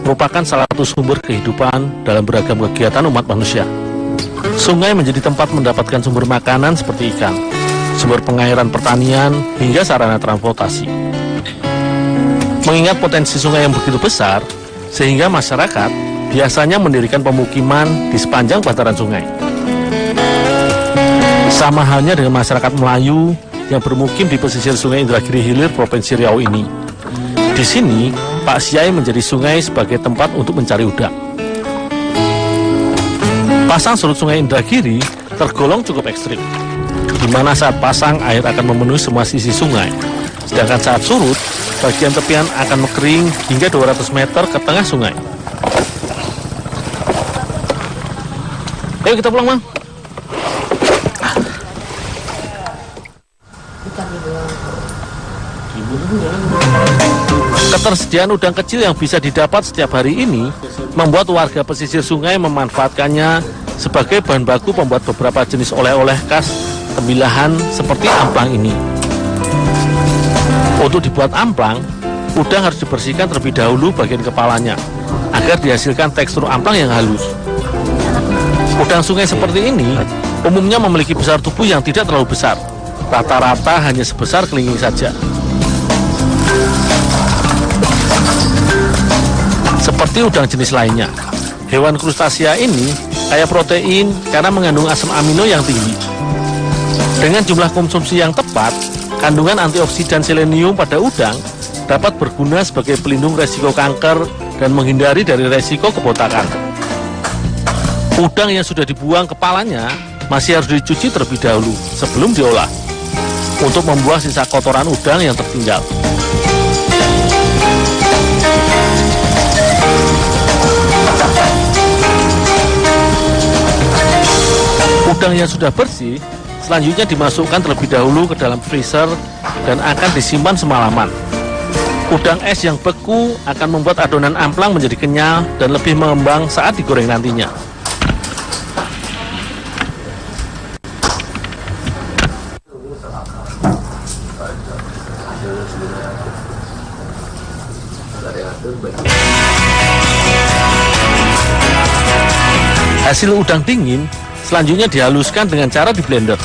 merupakan salah satu sumber kehidupan dalam beragam kegiatan umat manusia. Sungai menjadi tempat mendapatkan sumber makanan seperti ikan, sumber pengairan pertanian, hingga sarana transportasi. Mengingat potensi sungai yang begitu besar, sehingga masyarakat biasanya mendirikan pemukiman di sepanjang bantaran sungai. Sama halnya dengan masyarakat Melayu yang bermukim di pesisir Sungai Indragiri Hilir, Provinsi Riau ini. Di sini, Pak Siai menjadi sungai sebagai tempat untuk mencari udang. Pasang surut Sungai Indragiri tergolong cukup ekstrim, di mana saat pasang air akan memenuhi semua sisi sungai, sedangkan saat surut, bagian tepian akan mengering hingga 200 meter ke tengah sungai. Ayo kita pulang, Bang. Ketersediaan udang kecil yang bisa didapat setiap hari ini membuat warga pesisir sungai memanfaatkannya sebagai bahan baku pembuat beberapa jenis oleh-oleh khas tembilahan seperti amplang ini. Untuk dibuat amplang, udang harus dibersihkan terlebih dahulu bagian kepalanya agar dihasilkan tekstur amplang yang halus. Udang sungai seperti ini umumnya memiliki besar tubuh yang tidak terlalu besar, rata-rata hanya sebesar kelingking saja. Seperti udang jenis lainnya, hewan krustasea ini kaya protein karena mengandung asam amino yang tinggi. Dengan jumlah konsumsi yang tepat, kandungan antioksidan selenium pada udang dapat berguna sebagai pelindung resiko kanker dan menghindari dari resiko kebotakan. Udang yang sudah dibuang kepalanya masih harus dicuci terlebih dahulu sebelum diolah, untuk membuang sisa kotoran udang yang tertinggal. Udang yang sudah bersih selanjutnya dimasukkan terlebih dahulu ke dalam freezer dan akan disimpan semalaman. Udang es yang beku akan membuat adonan amplang menjadi kenyal dan lebih mengembang saat digoreng nantinya. Hasil udang dingin selanjutnya dihaluskan dengan cara di blender.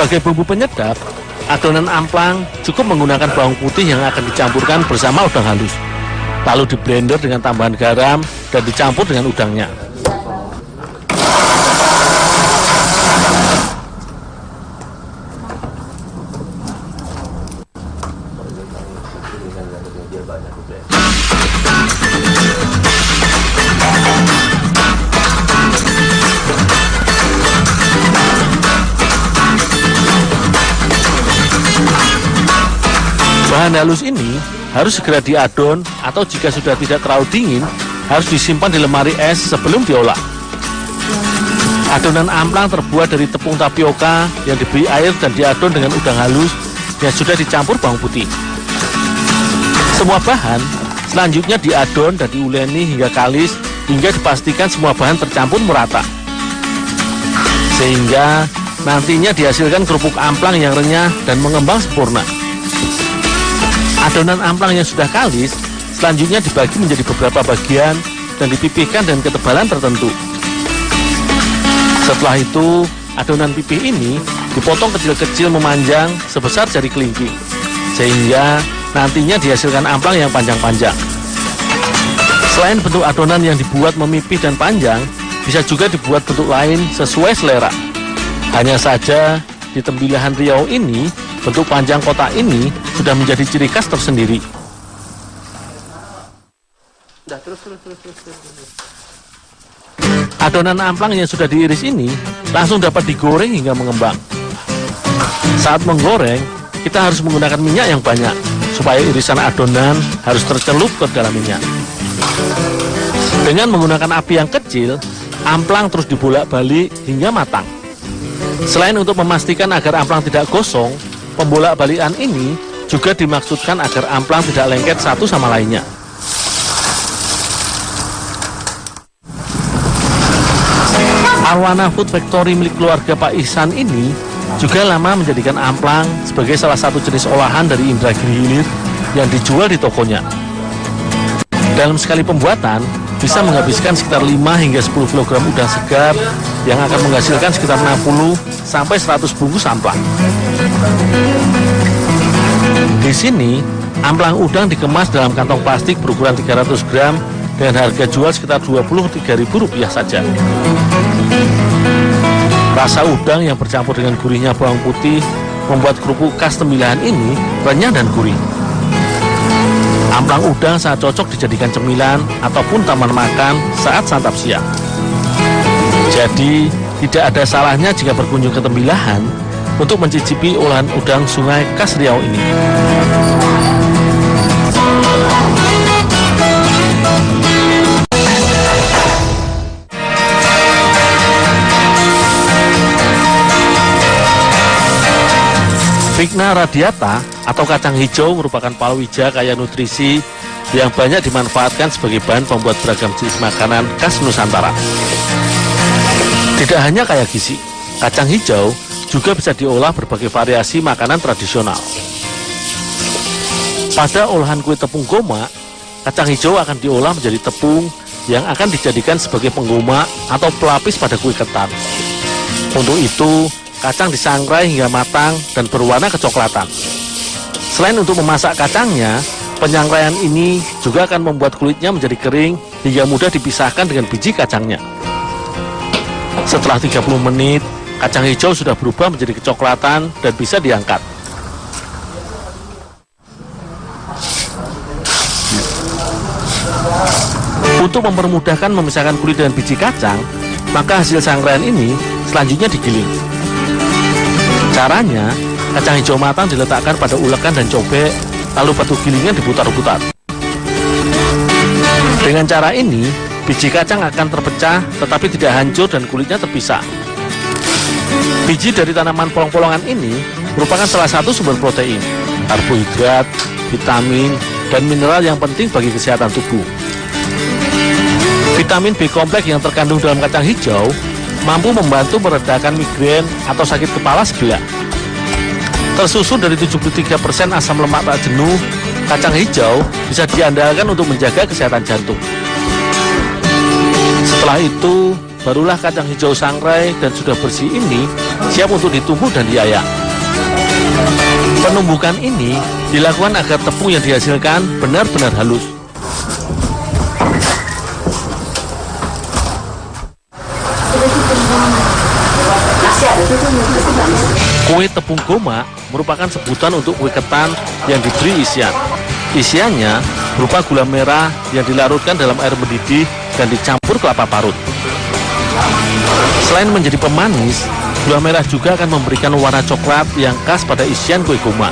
Sebagai bumbu penyedap, adonan amplang cukup menggunakan bawang putih yang akan dicampurkan bersama udang halus, lalu di blender dengan tambahan garam dan dicampur dengan udangnya. Bahan halus ini harus segera diadon atau jika sudah tidak terlalu dingin, harus disimpan di lemari es sebelum diolah. Adonan amplang terbuat dari tepung tapioka yang diberi air dan diadon dengan udang halus yang sudah dicampur bawang putih. Semua bahan selanjutnya diadon dan diuleni hingga kalis hingga dipastikan semua bahan tercampur merata. Sehingga nantinya dihasilkan kerupuk amplang yang renyah dan mengembang sempurna. Adonan amplang yang sudah kalis selanjutnya dibagi menjadi beberapa bagian dan dipipihkan dengan ketebalan tertentu. Setelah itu, adonan pipih ini dipotong kecil-kecil memanjang sebesar jari kelingking, sehingga nantinya dihasilkan amplang yang panjang-panjang. Selain bentuk adonan yang dibuat memipih dan panjang, bisa juga dibuat bentuk lain sesuai selera. Hanya saja di tembilahan Riau ini, bentuk panjang kotak ini sudah menjadi ciri khas tersendiri. Adonan amplang yang sudah diiris ini langsung dapat digoreng hingga mengembang. Saat menggoreng, kita harus menggunakan minyak yang banyak supaya irisan adonan harus tercelup ke dalam minyak. Dengan menggunakan api yang kecil, amplang terus dibolak-balik hingga matang. Selain untuk memastikan agar amplang tidak gosong, pembolak-balikan ini juga dimaksudkan agar amplang tidak lengket satu sama lainnya. Arwana Food Factory milik keluarga Pak Ihsan ini juga lama menjadikan amplang sebagai salah satu jenis olahan dari Indragiri Hilir yang dijual di tokonya. Dalam sekali pembuatan, bisa menghabiskan sekitar 5 hingga 10 kg udang segar yang akan menghasilkan sekitar 60 sampai 100 bungkus amplang. Di sini, amplang udang dikemas dalam kantong plastik berukuran 300 gram dengan harga jual sekitar Rp23.000 saja. Rasa udang yang bercampur dengan gurihnya bawang putih membuat kerupuk khas Tembilahan ini renyah dan gurih. Amplang udang sangat cocok dijadikan cemilan ataupun taman makan saat santap siang. Jadi, tidak ada salahnya jika berkunjung ke Tembilahan untuk mencicipi olahan udang sungai khas Riau ini. Vigna radiata atau kacang hijau merupakan palawija kaya nutrisi yang banyak dimanfaatkan sebagai bahan pembuat beragam jenis makanan khas Nusantara. Tidak hanya kaya gizi, kacang hijau juga bisa diolah berbagai variasi makanan tradisional. Pada olahan kue tepung goma, kacang hijau akan diolah menjadi tepung yang akan dijadikan sebagai penggoma atau pelapis pada kue ketan. Untuk itu, kacang disangrai hingga matang dan berwarna kecoklatan. Selain untuk memasak kacangnya, penyangraian ini juga akan membuat kulitnya menjadi kering hingga mudah dipisahkan dengan biji kacangnya. Setelah 30 menit, kacang hijau sudah berubah menjadi kecoklatan dan bisa diangkat. Untuk mempermudahkan memisahkan kulit dan biji kacang, maka hasil sangrai ini selanjutnya digiling. Caranya, kacang hijau matang diletakkan pada ulekan dan cobek, lalu batu gilingan diputar-putar. Dengan cara ini, biji kacang akan terpecah tetapi tidak hancur dan kulitnya terpisah. Biji dari tanaman polong-polongan ini merupakan salah satu sumber protein, karbohidrat, vitamin, dan mineral yang penting bagi kesehatan tubuh. Vitamin B kompleks yang terkandung dalam kacang hijau mampu membantu meredakan migrain atau sakit kepala sebelah. Tersusun dari 73% asam lemak tak jenuh, kacang hijau bisa diandalkan untuk menjaga kesehatan jantung. Setelah itu, barulah kacang hijau sangrai dan sudah bersih ini siap untuk ditumbuk dan diayak. Penumbukan ini dilakukan agar tepung yang dihasilkan benar-benar halus. Kue tepung goma merupakan sebutan untuk kue ketan yang diberi isian. Isiannya berupa gula merah yang dilarutkan dalam air mendidih dan dicampur kelapa parut. Selain menjadi pemanis, gula merah juga akan memberikan warna coklat yang khas pada isian kue goma.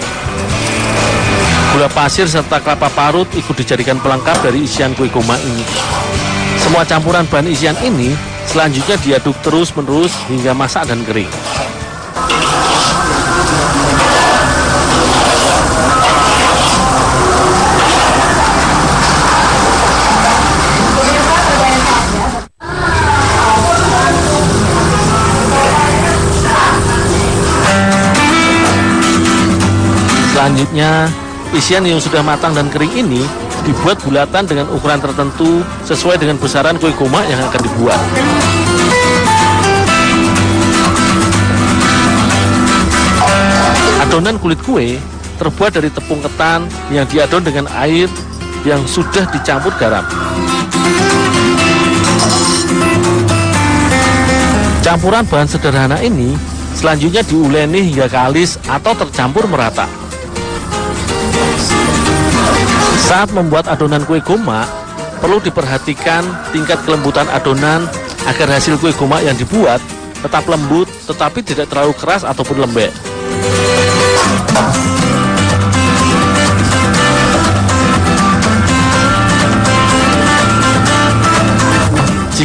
Gula pasir serta kelapa parut ikut dijadikan pelengkap dari isian kue goma ini. Semua campuran bahan isian ini selanjutnya diaduk terus-menerus hingga masak dan kering. Selanjutnya, isian yang sudah matang dan kering ini dibuat bulatan dengan ukuran tertentu sesuai dengan besaran kue goma yang akan dibuat. Adonan kulit kue terbuat dari tepung ketan yang diadon dengan air yang sudah dicampur garam. Campuran bahan sederhana ini selanjutnya diuleni hingga kalis atau tercampur merata. Saat membuat adonan kue goma, perlu diperhatikan tingkat kelembutan adonan agar hasil kue goma yang dibuat tetap lembut tetapi tidak terlalu keras ataupun lembek.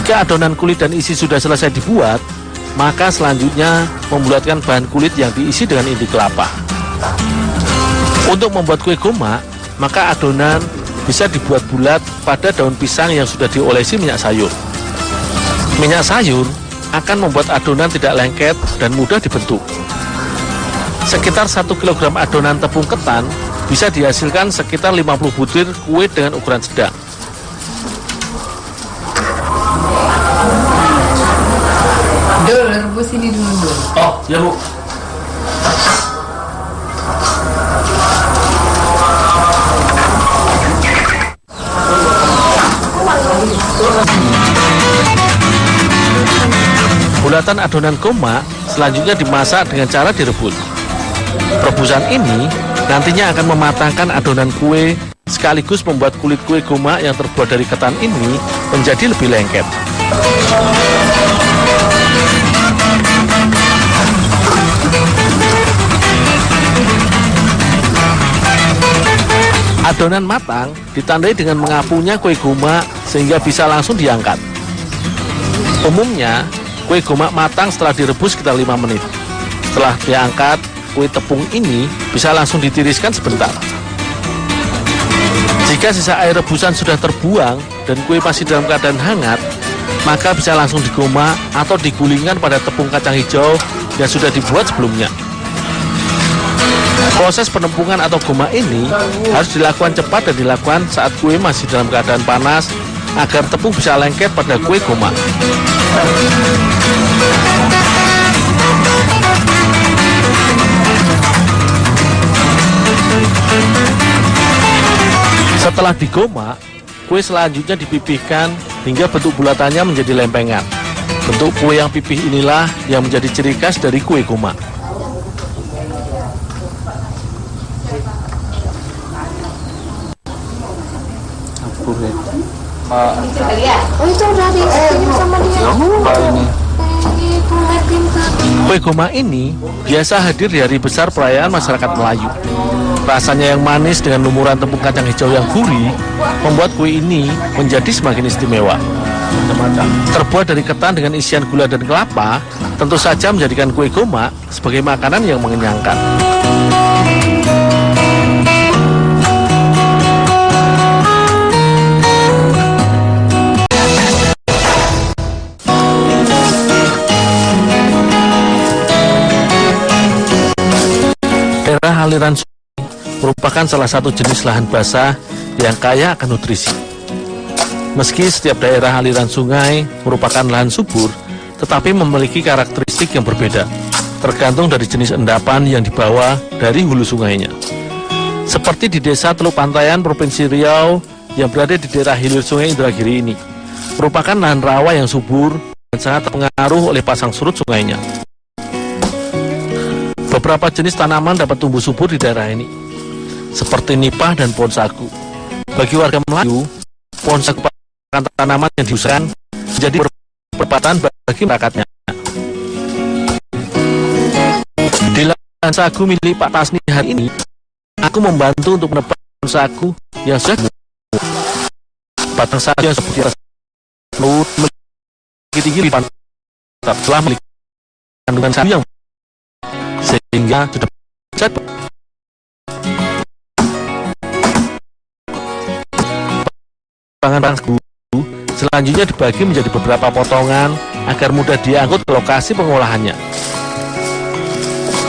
Jika adonan kulit dan isi sudah selesai dibuat, maka selanjutnya membulatkan bahan kulit yang diisi dengan inti kelapa. Untuk membuat kue goma, maka adonan bisa dibuat bulat pada daun pisang yang sudah diolesi minyak sayur. Minyak sayur akan membuat adonan tidak lengket dan mudah dibentuk. Sekitar 1 kg adonan tepung ketan bisa dihasilkan sekitar 50 butir kue dengan ukuran sedang. Dul, rebus ini dulu, Dul. Oh, ya Bu. Bulatan adonan goma selanjutnya dimasak dengan cara direbus. Rebusan ini nantinya akan mematangkan adonan kue sekaligus membuat kulit kue goma yang terbuat dari ketan ini menjadi lebih lengket. Adonan matang ditandai dengan mengapunya kue goma sehingga bisa langsung diangkat. Umumnya, kue goma matang setelah direbus sekitar 5 menit. Setelah diangkat, kue tepung ini bisa langsung ditiriskan sebentar. Jika sisa air rebusan sudah terbuang dan kue masih dalam keadaan hangat, maka bisa langsung digoma atau digulingkan pada tepung kacang hijau yang sudah dibuat sebelumnya. Proses penempungan atau goma ini harus dilakukan cepat dan dilakukan saat kue masih dalam keadaan panas agar tepung bisa lengket pada kue goma. Setelah digoma, kue selanjutnya dipipihkan hingga bentuk bulatannya menjadi lempengan. Bentuk kue yang pipih inilah yang menjadi ciri khas dari kue goma. Oh itu udah dikirim sama dia. Kue goma ini biasa hadir di hari besar perayaan masyarakat Melayu. Rasanya yang manis dengan lumuran tepung kacang hijau yang gurih membuat kue ini menjadi semakin istimewa. Terbuat dari ketan dengan isian gula dan kelapa, tentu saja menjadikan kue goma sebagai makanan yang mengenyangkan. Daerah aliran sungai merupakan salah satu jenis lahan basah yang kaya akan nutrisi. Meski setiap daerah aliran sungai merupakan lahan subur, tetapi memiliki karakteristik yang berbeda, tergantung dari jenis endapan yang dibawa dari hulu sungainya. Seperti di desa Teluk Pantaian, Provinsi Riau, yang berada di daerah hilir sungai Indragiri ini, merupakan lahan rawa yang subur dan sangat terpengaruh oleh pasang surut sungainya. Beberapa jenis tanaman dapat tumbuh subur di daerah ini, seperti nipah dan pohon sagu. Bagi warga Melayu, pohon sagu merupakan tanaman yang diusahakan menjadi perpatan bagi masyarakatnya. Di lahan sagu milik Pak Tasni hari ini, aku membantu untuk menebang pohon sagu yang sudah tumbuh. Batang sagu yang seperti laut memiliki tinggi di pantai telah memiliki kandungan sagu yang sehingga sudah jadi. Pangan sagu selanjutnya dibagi menjadi beberapa potongan agar mudah diangkut ke lokasi pengolahannya.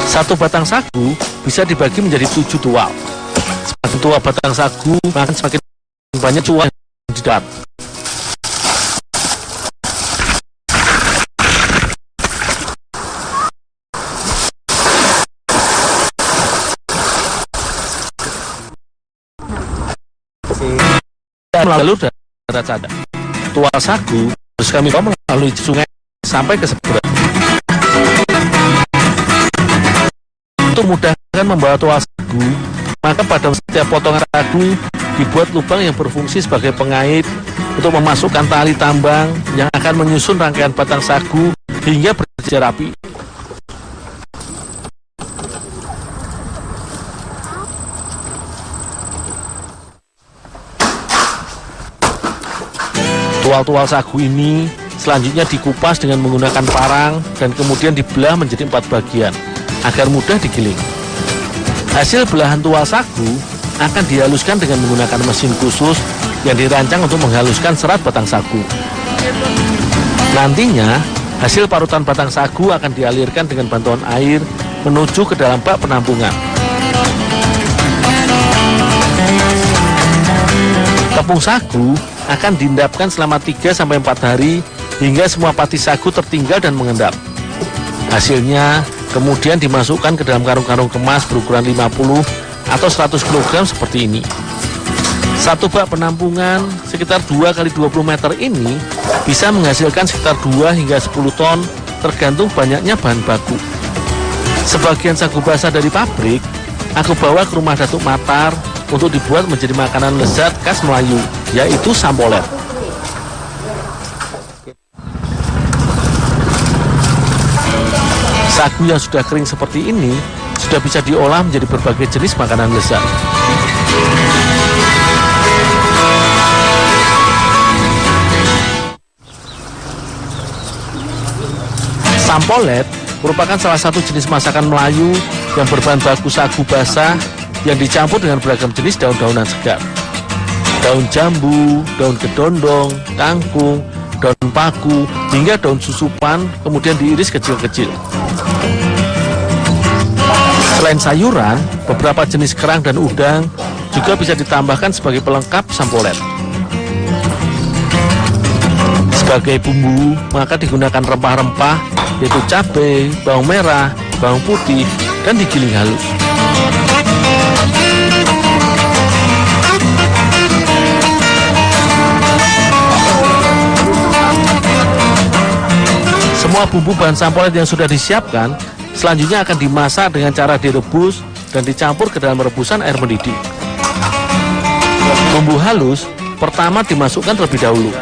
Satu batang sagu bisa dibagi menjadi 7 tual. Semakin tua batang sagu, maka semakin banyak tual yang didapat. Melalui darat sada, tual sagu harus kami bawa melalui sungai sampai ke seberang. Untuk mudahkan membawa tual sagu, maka pada setiap potongan sagu dibuat lubang yang berfungsi sebagai pengait untuk memasukkan tali tambang yang akan menyusun rangkaian batang sagu hingga berjajar rapi. Tual-tual sagu ini Selanjutnya dikupas dengan menggunakan parang dan kemudian dibelah menjadi 4 bagian agar mudah digiling. Hasil belahan tual sagu akan dihaluskan dengan menggunakan mesin khusus yang dirancang untuk menghaluskan serat batang sagu. Nantinya, hasil parutan batang sagu akan dialirkan dengan bantuan air menuju ke dalam bak penampungan. Tepung sagu akan diendapkan selama 3-4 hari hingga semua pati sagu tertinggal dan mengendap. Hasilnya kemudian dimasukkan ke dalam karung-karung kemas berukuran 50 atau 100 kg seperti ini. Satu bak penampungan sekitar 2x20 meter ini bisa menghasilkan sekitar 2 hingga 10 ton tergantung banyaknya bahan baku. Sebagian sagu basah dari pabrik aku bawa ke rumah Datuk Matar untuk dibuat menjadi makanan lezat khas Melayu, yaitu sampolet. Sagu yang sudah kering seperti ini sudah bisa diolah menjadi berbagai jenis makanan lezat. Sampolet merupakan salah satu jenis masakan Melayu yang berbahan baku sagu basah yang dicampur dengan beragam jenis daun-daunan segar. Daun jambu, daun kedondong, kangkung, daun paku, hingga daun susupan kemudian diiris kecil-kecil. Selain sayuran, beberapa jenis kerang dan udang juga bisa ditambahkan sebagai pelengkap sampolet. Sebagai bumbu, maka digunakan rempah-rempah yaitu cabai, bawang merah, bawang putih, dan digiling halus. Semua bumbu bahan sampolet yang sudah disiapkan selanjutnya akan dimasak dengan cara direbus dan dicampur ke dalam rebusan air mendidih. Bumbu halus pertama dimasukkan terlebih dahulu.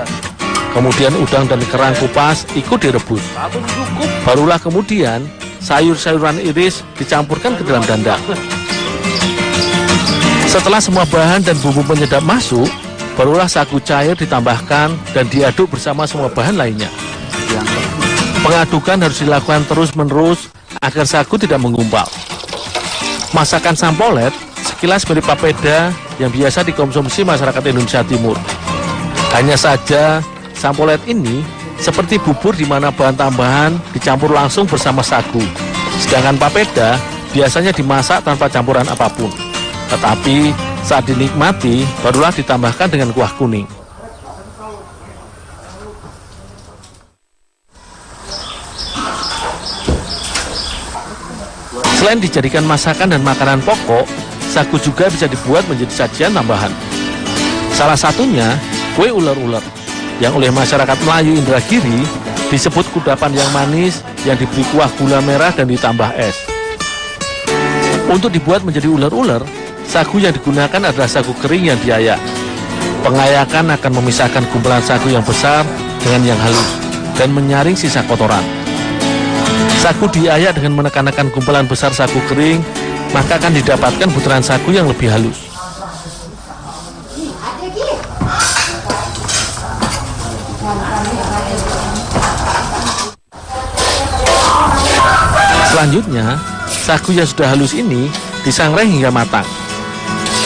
Kemudian udang dan kerang kupas ikut direbus. Barulah kemudian sayur-sayuran iris dicampurkan ke dalam dandang. Setelah semua bahan dan bumbu penyedap masuk, barulah sagu cair ditambahkan dan diaduk bersama semua bahan lainnya. Pengadukan harus dilakukan terus-menerus agar sagu tidak menggumpal. Masakan sampolet sekilas mirip papeda yang biasa dikonsumsi masyarakat Indonesia Timur. Hanya saja sampolet ini seperti bubur di mana bahan tambahan dicampur langsung bersama sagu. Sedangkan papeda biasanya dimasak tanpa campuran apapun. Tetapi saat dinikmati barulah ditambahkan dengan kuah kuning. Selain dijadikan masakan dan makanan pokok, sagu juga bisa dibuat menjadi sajian tambahan. Salah satunya kue ular-ular yang oleh masyarakat Melayu Indragiri disebut kudapan yang manis yang diberi kuah gula merah dan ditambah es. Untuk dibuat menjadi ular-ular, sagu yang digunakan adalah sagu kering yang diayak. Pengayakan akan memisahkan gumpalan sagu yang besar dengan yang halus dan menyaring sisa kotoran. Sagu diayak dengan menekan-nekan gumpalan besar sagu kering, maka akan didapatkan butiran sagu yang lebih halus. Selanjutnya, sagu yang sudah halus ini disangrai hingga matang.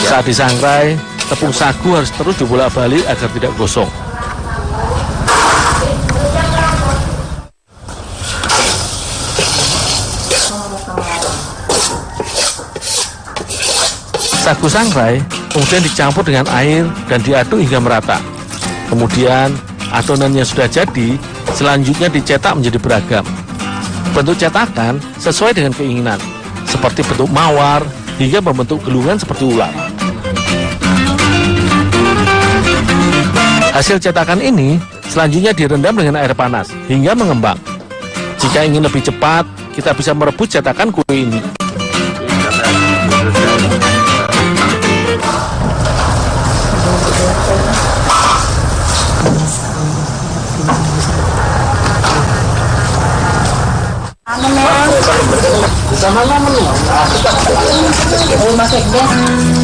Saat disangrai, tepung sagu harus terus dibolak-balik agar tidak gosong. Sagu sangrai kemudian dicampur dengan air dan diaduk hingga merata. Kemudian adonan yang sudah jadi selanjutnya dicetak menjadi beragam. Bentuk cetakan sesuai dengan keinginan, seperti bentuk mawar hingga membentuk gelungan seperti ular. Hasil cetakan ini selanjutnya direndam dengan air panas hingga mengembang. Jika ingin lebih cepat, kita bisa merebus cetakan kue ini.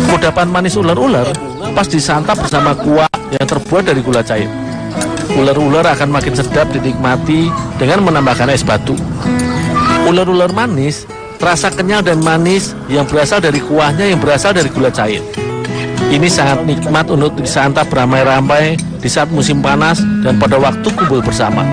Kudapan manis ular-ular pas disantap bersama kuah yang terbuat dari gula cair. Ular-ular akan makin sedap dinikmati dengan menambahkan es batu. Ular-ular manis terasa kenyal dan manis yang berasal dari kuahnya yang berasal dari gula cair. Ini sangat nikmat untuk disantap beramai-ramai di saat musim panas dan pada waktu kumpul bersama.